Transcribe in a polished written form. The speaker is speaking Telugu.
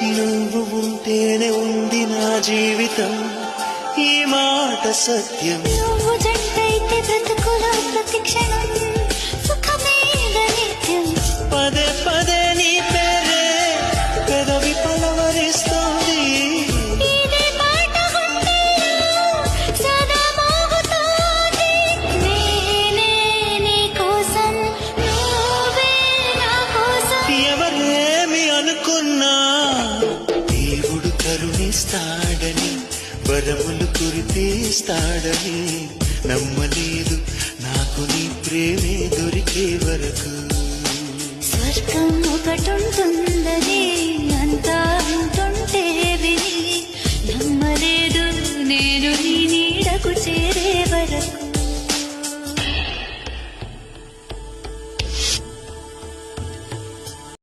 నువ్వు ఉంటేనే ఉంది నా జీవితం, ఈ మాట సత్యం. నువ్వు జంటైతే బ్రతుకులో ప్రతి క్షణం సుఖమేగ నిత్యం. పదే పదే నీ పేరే పెదవి పలవరిస్తోంది. ఇదే పాట గుండెలో సదా మోగుతోంది. నేనే నీ కోసం, నువ్వే నా కోసం. ఎవరేమి అనుకున్నా దేవుడు కరుణిస్తాడని, వరములు కురిపిస్తాడని నమ్మలేదు నాకు నీ ప్రేమే దొరికే వరకు. స్వర్గం